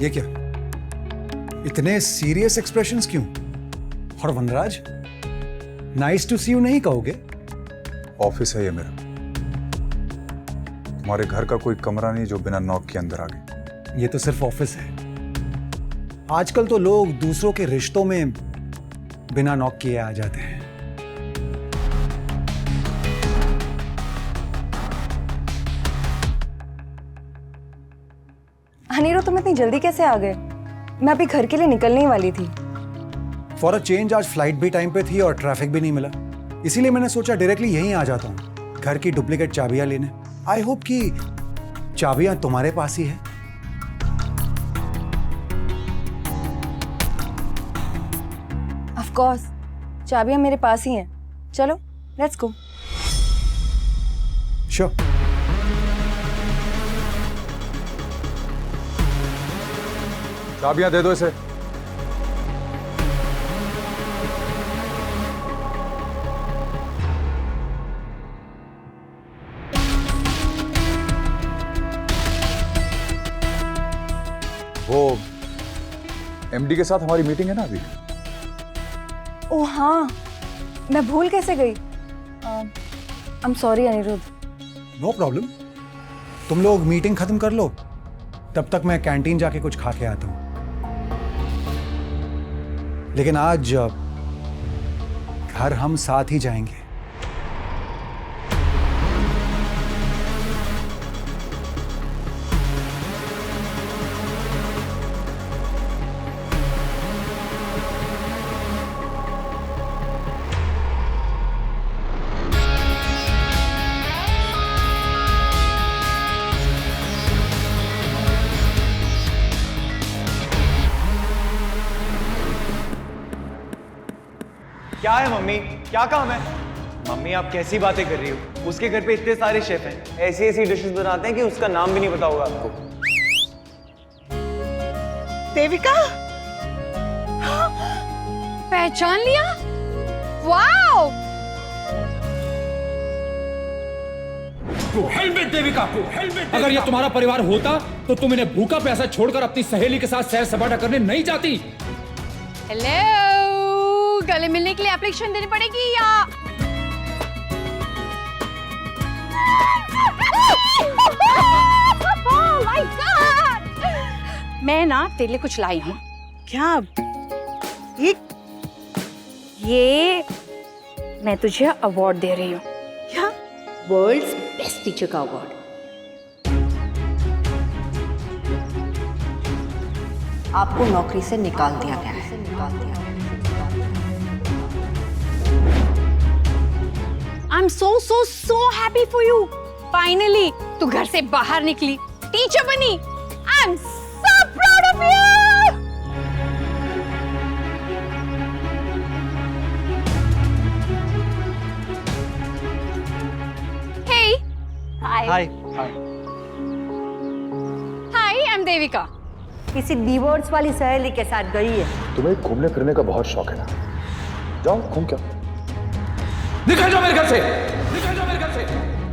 ये क्या? इतने सीरियस एक्सप्रेशंस क्यों? और वनराज, नाइस टू सी यू नहीं कहोगे? ऑफिस है ये मेरा, तुम्हारे घर का कोई कमरा नहीं जो बिना नॉक के अंदर आ गए। ये तो सिर्फ ऑफिस है। आजकल तो लोग दूसरों के रिश्तों में बिना नॉक किए आ जाते हैं। अनिरुद्ध, तुम इतनी जल्दी कैसे आ गए? मैं अभी घर के लिए निकलने ही वाली थी। फॉर अ चेंज आज फ्लाइट भी टाइम पे थी और ट्रैफिक भी नहीं मिला, इसीलिए मैंने सोचा डायरेक्टली यहीं आ जाता हूँ घर की डुप्लीकेट चाबियां लेने। आई होप कि चाबियां तुम्हारे पास ही है। ऑफ कोर्स, चाबियां मेरे पास ही हैं। चलो, लेट्स गो। श्योर। चाबियां दे दो इसे। वो एमडी के साथ हमारी मीटिंग है ना अभी। ओह हाँ, मैं भूल कैसे गई। I am sorry Aniruddh. No problem, तुम लोग मीटिंग खत्म कर लो, तब तक मैं कैंटीन जाके कुछ खा के आता हूं। लेकिन आज घर हम साथ ही जाएंगे। क्या है मम्मी, क्या काम है? मम्मी आप कैसी बातें कर रही हो? उसके घर पे इतने सारे शेफ हैं, ऐसी ऐसी डिशेस बनाते हैं कि उसका नाम भी नहीं पता होगा आपको। देविका, पहचान लिया? वाओ! हेलमेट देविका को, हेलमेट। अगर ये तुम्हारा परिवार होता तो तुम इन्हें भूखा प्यासा छोड़कर अपनी सहेली के साथ सैर सपाटा करने नहीं जाती। हेलो, गले मिलने के लिए एप्लीकेशन देनी पड़ेगी या? Oh my God! मैं ना तेरे लिए कुछ लाई हूँ। क्या ये मैं तुझे अवार्ड दे रही हूँ। क्या? वर्ल्ड्स बेस्ट टीचर का अवार्ड। आपको नौकरी से निकाल दिया गया है। I'm so happy for you. Finally, तू घर से बाहर निकली, टीचर बनी। I'm so proud of you. Hey. Hi. Hi, I'm Devika. किसी डिवोर्स वाली सहेली के साथ गई है। तुम्हें घूमने फिरने का बहुत शौक है ना, जाओ घूम के आओ। निकल जाओ मेरे घर से, निकल जाओ मेरे घर से,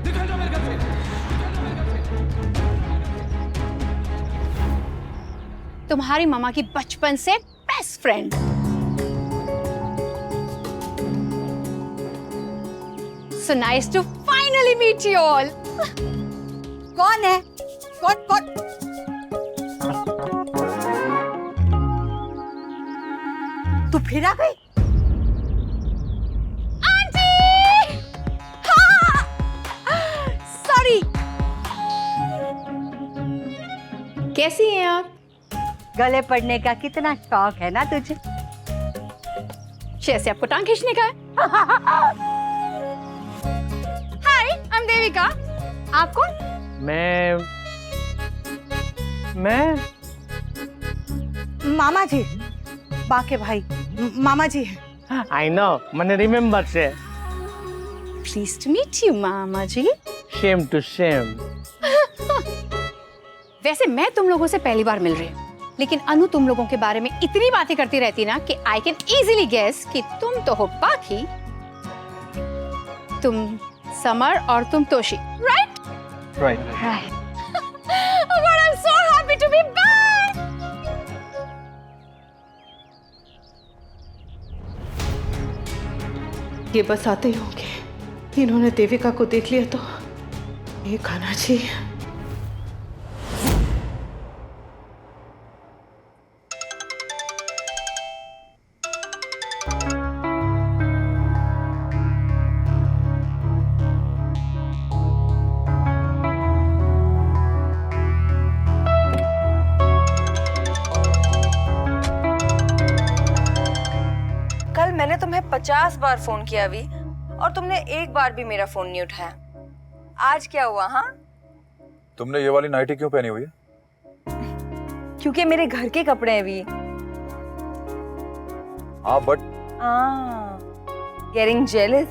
निकल जाओ मेरे घर से। तुम्हारी मामा की बचपन से best friend. So nice to finally meet you all. कौन है? कौन? तू फिर आ गई? आंटी! हाँ! Sorry. कैसी हैं आप? गले पड़ने का कितना शौक है ना तुझे? जैसे आपको टांग खींचने का है। हाय, आई एम देविका। आप कौन? मैं मामा जी, बाके भाई मामा जी है। आई नो, मैंने रिमेम्बर से। प्लीज टू मीट यू मामा जी। Shame to shame. वैसे मैं तुम लोगों से पहली बार मिल रही हूँ, लेकिन अनु तुम लोगों के बारे में इतनी बातें करती रहती ना कि आई कैन इजीली गेस कि तुम तो हो बाकी, तुम समर और तुम Toshi, right? Right. Right. Oh God, I'm so happy to be back. ये बस आते ही होंगे। इन्होंने देविका को देख लिया तो ये खाना चाहिए। कल मैंने तुम्हें 50 बार फोन किया अभी, और तुमने एक बार भी मेरा फोन नहीं उठाया। आज क्या हुआ? हाँ, तुमने ये वाली नाइटी क्यों पहनी हुई है? क्योंकि मेरे घर के कपड़े हैं अभी। हाँ बट गेटिंग जेलस?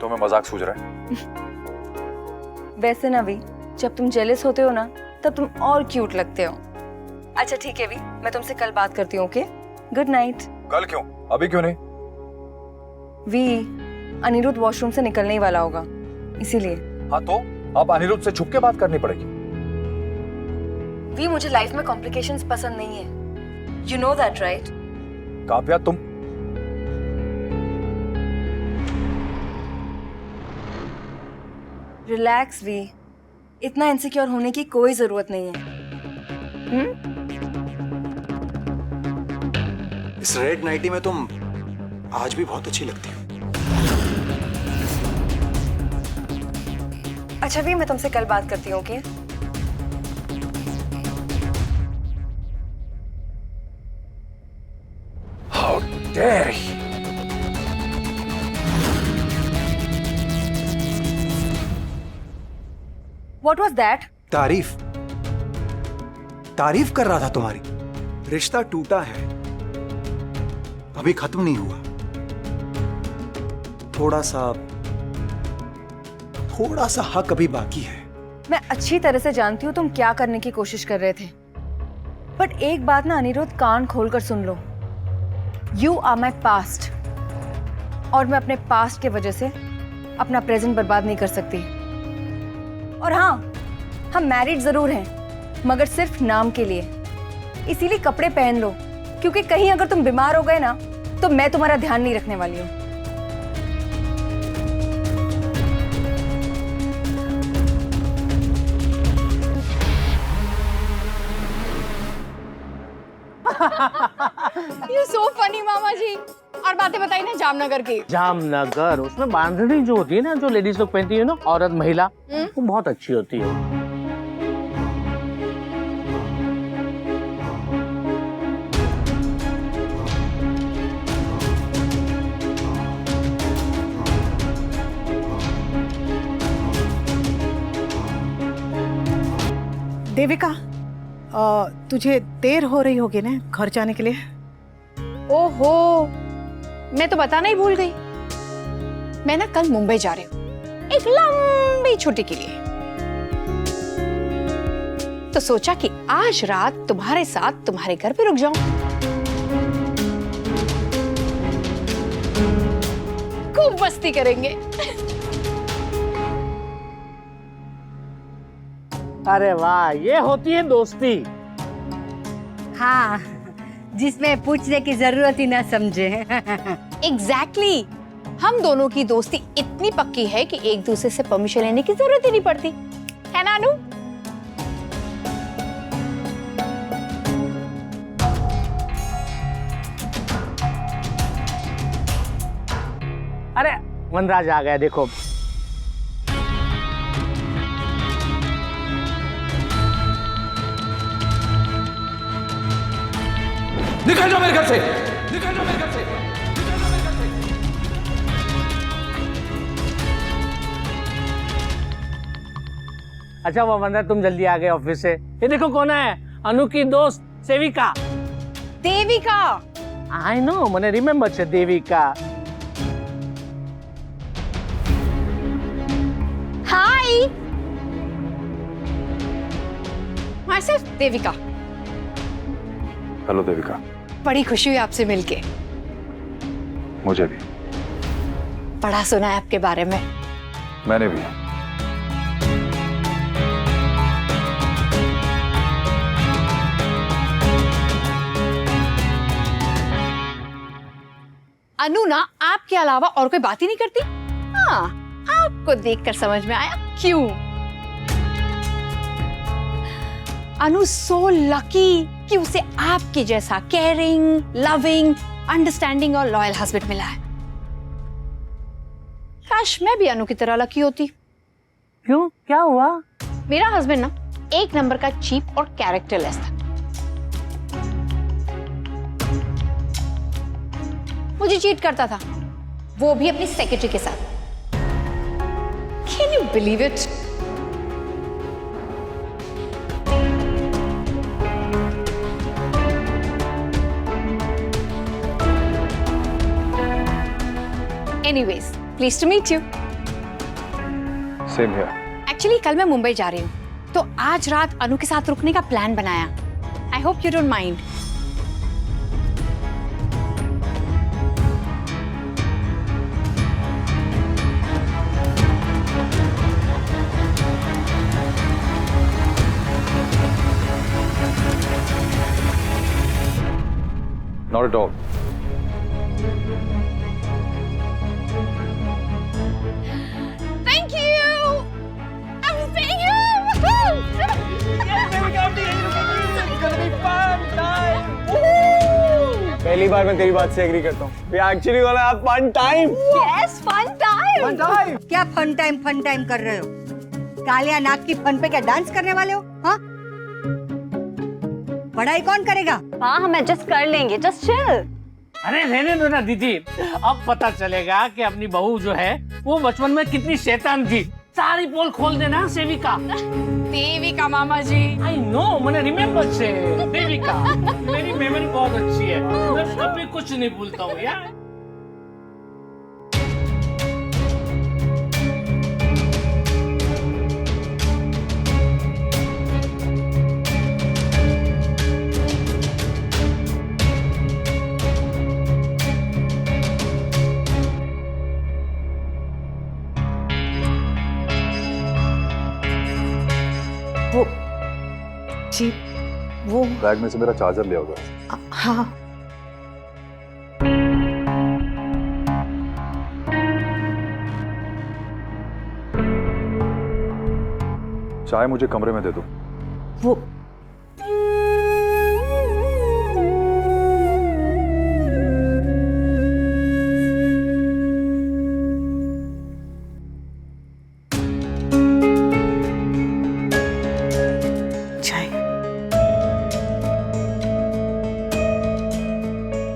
तुम्हें मजाक सूझ रहा है? वैसे ना भी, जब तुम जेलस होते हो ना, तब तुम और क्यूट लगते हो। अच्छा ठीक है भी, मैं तुमसे कल बात करती हूँ। Okay, good night. कल क्यों? अभी क्यों नहीं? वी, अनिरुद्ध वॉशरूम से निकलने ही वाला होगा, इसीलिए। हाँ तो अब अनिरुद्ध से छुप के बात करनी पड़ेगी। वी, मुझे लाइफ में कॉम्प्लिकेशंस पसंद नहीं है। You know that right? Kavya तुम रिलैक्स वी, इतना इनसिक्योर होने की कोई जरूरत नहीं है। इस रेड नाइटी में तुम आज भी बहुत अच्छी लगती हो। अच्छा भी, मैं तुमसे कल बात करती हूँ। Okay? How dare he? What was that? तारीफ तारीफ कर रहा था तुम्हारी। रिश्ता टूटा है, अभी खत्म नहीं हुआ। थोड़ा सा हक अभी बाकी है। मैं अच्छी तरह से जानती हूँ तुम क्या करने की कोशिश कर रहे थे, बट एक बात ना अनिरुद्ध, कान खोलकर सुन लो। यू आर माई पास्ट, और मैं अपने पास्ट के वजह से अपना प्रेजेंट बर्बाद नहीं कर सकती। और हाँ, हम मैरिड जरूर हैं, मगर सिर्फ नाम के लिए। इसीलिए कपड़े पहन लो, क्योंकि कहीं अगर तुम बीमार हो गए ना, तो मैं तुम्हारा ध्यान नहीं रखने वाली हूँ। You so funny मामा जी। और बातें बताई ना जामनगर की। जामनगर, उसमें बांधनी जो होती है ना, जो लेडीज लोग पहनती है ना, औरत महिला, वो बहुत अच्छी होती है। देविका, तुझे देर हो रही होगी ना घर जाने के लिए? ओहो, मैं तो बताना ही भूल गई। मैं ना कल मुंबई जा रही हूँ, एक लंबी छुट्टी के लिए। तो सोचा कि आज रात तुम्हारे साथ तुम्हारे घर पे रुक जाऊं। खूब मस्ती करेंगे। अरे वाह, ये होती है दोस्ती। हाँ, जिसमें पूछने की जरूरत ही ना समझे। एग्जैक्टली, हम दोनों की दोस्ती इतनी पक्की है कि एक दूसरे से परमिशन लेने की जरूरत ही नहीं पड़ती, है ना अनु? अरे वनराज आ गया, देखो। निकल जाओ मेरे घर से, निकल जाओ मेरे घर से। अच्छा वो वंदना, तुम जल्दी आ गए ऑफिस से। ये देखो कौन है, अनु की दोस्त सेविका। देविका। आई नो, मैंने रिमेम्बर छे Devika. Hi, myself Devika. Hello Devika. बड़ी खुशी हुई आपसे मिलके। मुझे भी। बड़ा सुना है आपके बारे में। मैंने भी। अनु ना आपके अलावा और कोई बात ही नहीं करती। हाँ, आपको देखकर समझ में आया क्यों। अनु सो लकी कि उसे आपके जैसा केयरिंग, लविंग, अंडरस्टैंडिंग और लॉयल हस्बैंड मिला है। काश मैं भी अनु की तरह लकी होती। क्यों, क्या हुआ? मेरा हस्बैंड ना एक नंबर का चीप और कैरेक्टरलेस था। मुझे चीट करता था, वो भी अपनी सेक्रेटरी के साथ। Can you believe it? Anyways, please to meet you. Same here. Actually कल मैं मुंबई जा रही हूँ, तो आज रात अनु के साथ रुकने का प्लान बनाया। I hope you don't mind. Not at all. Thank you. I'm staying here. पहली बार मैं तेरी बात से एग्री करता हूँ। We actually gonna have fun time. Yes, fun time. Fun time. क्या फन टाइम कर रहे हो? कालिया नाक की फन पे क्या डांस करने वाले हो? हाँ? पढ़ाई कौन करेगा? हाँ, हम एडजस्ट कर लेंगे, जस्ट चिल। अरे रहने दो ना दीदी, अब पता चलेगा कि अपनी बहू जो है वो बचपन में कितनी शैतान थी। सारी पोल खोल देना सेविका। देविका मामा जी। आई नो, मैंने रिमेम्बर से देविका। मेरी मेमोरी बहुत अच्छी है, मैं कभी कुछ नहीं भूलता हूँ यार। जी, वो बैग में से मेरा चार्जर ले आओ जरा। हाँ। चाय मुझे कमरे में दे दो। वो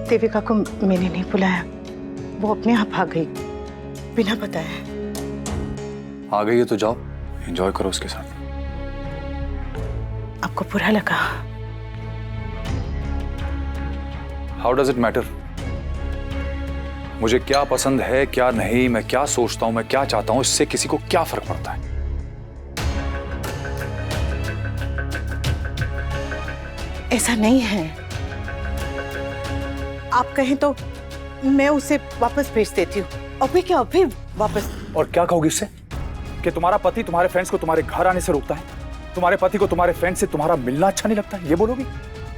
देविका को मैंने नहीं बुलाया, वो अपने आप आ गई बिना बताए। आ गई है तो जाओ, एंजॉय करो उसके साथ। आपको बुरा लगा? How does it matter? मुझे क्या पसंद है क्या नहीं, मैं क्या सोचता हूं, मैं क्या चाहता हूं, इससे किसी को क्या फर्क पड़ता है? ऐसा नहीं है, आप कहें तो मैं उसे वापस भेज देती हूँ। अभी क्या, अभी वापस? और क्या कहोगी इससे कि तुम्हारा पति तुम्हारे फ्रेंड्स को तुम्हारे घर आने से रोकता है, तुम्हारे पति को तुम्हारे फ्रेंड से तुम्हारा मिलना अच्छा नहीं लगता, ये बोलोगी?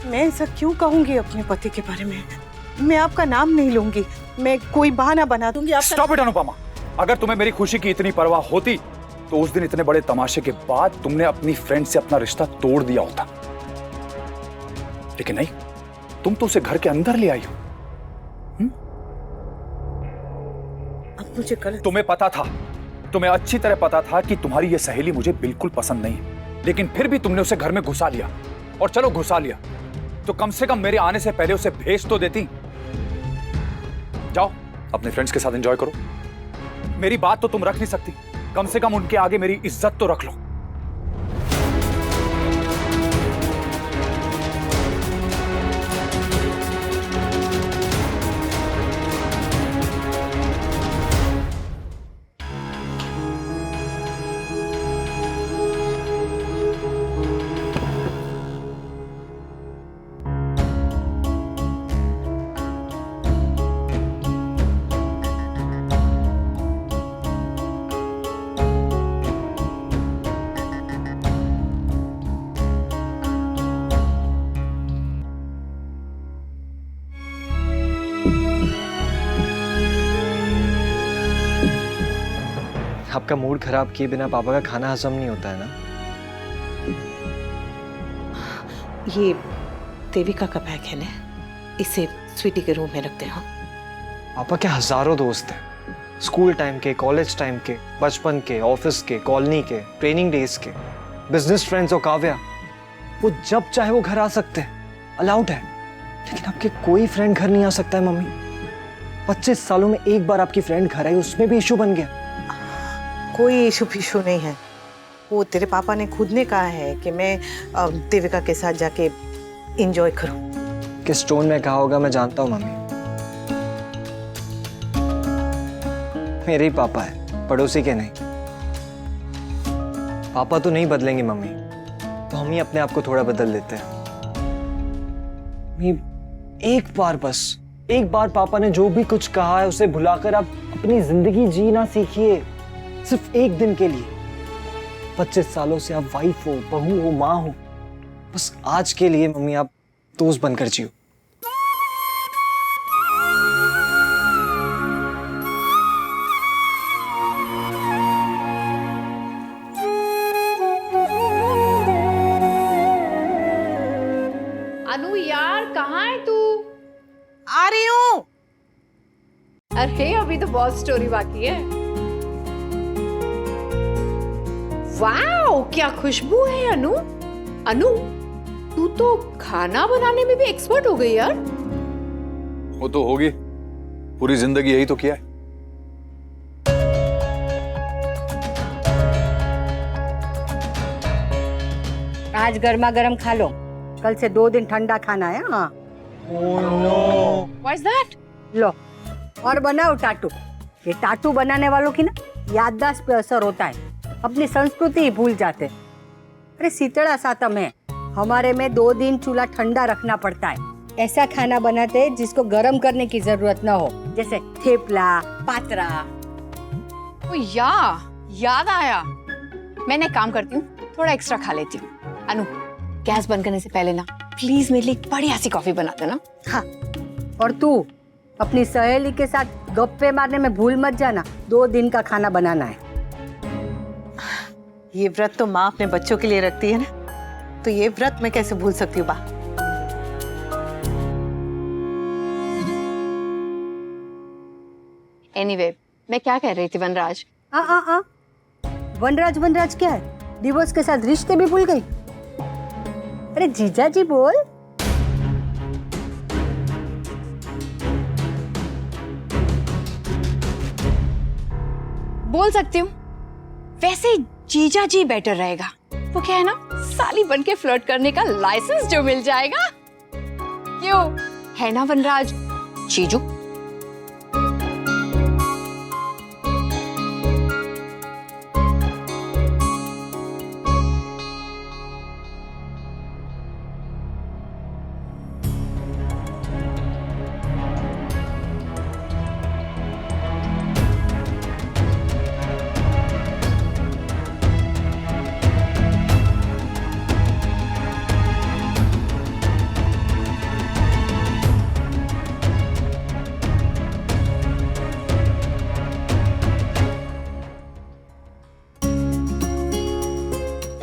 मैं ऐसा क्यों कहूंगी अपने पति के बारे में? मैं आपका नाम नहीं लूंगी, मैं कोई बहाना बना दूंगी। आप स्टॉप इट अनुपमा। अगर तुम्हें मेरी खुशी की इतनी परवाह होती तो उस दिन इतने बड़े तमाशे के बाद तुमने अपनी फ्रेंड से अपना रिश्ता तोड़ दिया होता, लेकिन नहीं, तुम तो उसे घर के अंदर ले आई हो। अब मुझे गलत, तुम्हें पता था, तुम्हें अच्छी तरह पता था कि तुम्हारी ये सहेली मुझे बिल्कुल पसंद नहीं है, लेकिन फिर भी तुमने उसे घर में घुसा लिया। और चलो घुसा लिया तो कम से कम मेरे आने से पहले उसे भेज तो देती। जाओ अपने फ्रेंड्स के साथ एंजॉय करो। मेरी बात तो तुम रख नहीं सकती, कम से कम उनके आगे मेरी इज्जत तो रख लो। आपका मूड खराब किए बिना पापा का खाना हजम नहीं होता है ना? ये देविका का बैग है ना, इसे स्वीटी के रूम में रखते हैं। पापा के हजारों दोस्त हैं, स्कूल टाइम के, कॉलेज टाइम के, बचपन के, ऑफिस के, कॉलोनी के, ट्रेनिंग डेज के, बिजनेस फ्रेंड्स और काव्या। वो जब चाहे वो घर आ सकते हैं, अलाउड है। लेकिन आपके कोई फ्रेंड घर नहीं आ सकता है मम्मी। 25 सालों में एक बार आपकी फ्रेंड घर आई, उसमें भी इशू बन गया। कोई इशू नहीं है। वो तेरे पापा ने खुद ने कहा है कि मैं देविका के साथ जाके एंजॉय करूं। किस टोन में कहा होगा मैं जानता हूँ मम्मी। मेरे ही पापा है, पड़ोसी के नहीं। पापा तो नहीं बदलेंगे मम्मी, तो हम ही अपने आप को थोड़ा बदल लेते हैं। एक बार बस, एक बार पापा ने जो भी कुछ कहा है उसे भुलाकर आप अपनी जिंदगी जीना सीखिए, सिर्फ एक दिन के लिए। 25 सालों से आप वाइफ हो, बहू हो, माँ हो, बस आज के लिए मम्मी आप दोस्त बनकर जियो। अनु यार, कहाँ है तू? आ रही हूँ। अरे अभी तो बहुत स्टोरी बाकी है। वाओ, क्या खुशबू है अनु। अनु, तू तो खाना बनाने में भी एक्सपर्ट हो गई यार। वो तो होगी, पूरी जिंदगी यही तो किया है। आज गर्मा गर्म खा लो, कल से 2 दिन ठंडा खाना है। हाँ What is that? लो, और बनाओ टाटू। ये टाटू बनाने वालों की ना याददाश्त पे असर होता है, अपनी संस्कृति ही भूल जाते। अरे शीतला सातम है, हमारे में 2 दिन चूल्हा ठंडा रखना पड़ता है। ऐसा खाना बनाते हैं जिसको गर्म करने की जरूरत ना हो, जैसे थेपला, पातरा। ओ याद आया, मैंने एक काम करती हूँ, थोड़ा एक्स्ट्रा खा लेती हूँ। अनु, गैस बंद करने से पहले ना प्लीज मेरे लिए एक बढ़िया सी कॉफी बना देना। हाँ, और तू अपनी सहेली के साथ गप्पे मारने में भूल मत जाना, 2 दिन का खाना बनाना है। ये व्रत तो माँ अपने बच्चों के लिए रखती है ना, तो ये व्रत मैं कैसे भूल सकती हूँ बा। एनीवे, मैं क्या कह रही थी वनराज? वनराज क्या है? डिवोर्स के साथ रिश्ते भी भूल गई? अरे जीजा जी बोल। बोल सकती हूँ, वैसे जीजा जी बेटर रहेगा। वो क्या है ना, साली बन के फ्लर्ट करने का लाइसेंस जो मिल जाएगा। क्यों है ना वनराज जीजू?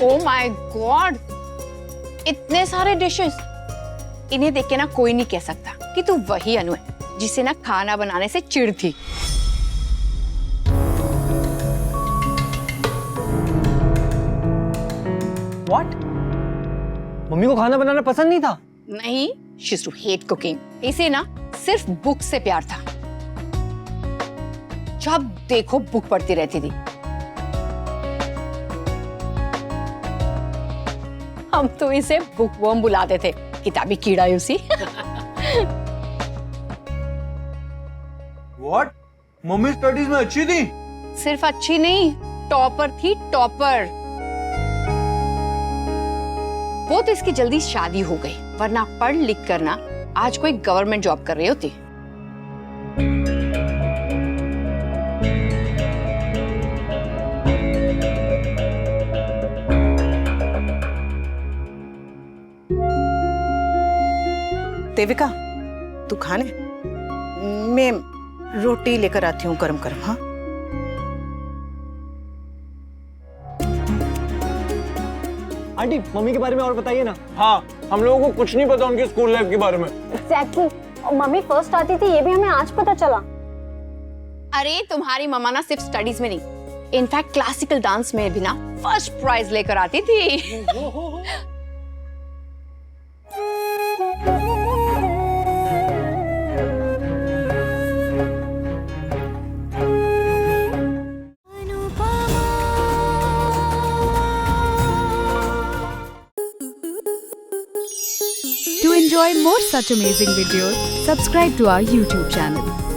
ओह माय गॉड, इतने सारे डिशेस। इन्हें देख के ना कोई नहीं कह सकता कि तू वही अनु है जिसे ना खाना बनाने से चिढ़ थी। What? मम्मी को खाना बनाना पसंद नहीं था? नहीं, she used to hate cooking. इसे ना सिर्फ बुक से प्यार था, जब देखो बुक पढ़ती रहती थी। हम तो इसे बुक वर्म बुलाते थे, किताबी कीड़ा उसी। What? मम्मी स्टडीज में अच्छी थी? सिर्फ अच्छी नहीं, टॉपर थी, टॉपर। वो तो इसकी जल्दी शादी हो गई, वरना पढ़ लिख कर ना आज कोई गवर्नमेंट जॉब कर रही होती। देविका, तू खाने? मैं रोटी लेकर आती हूँ गरम गरम। हाँ, आंटी मम्मी के बारे में और बताइए ना। हाँ, हम लोगों को कुछ नहीं पता उनकी स्कूल लाइफ के बारे में। एग्जैक्टली, और मम्मी फर्स्ट आती थी ये भी हमें आज पता चला। अरे तुम्हारी मम्मा ना सिर्फ स्टडीज में नहीं, इनफैक्ट क्लासिकल डांस में भी ना फर्स्ट प्राइज लेकर आती थी। To enjoy more such amazing videos, subscribe to our YouTube channel.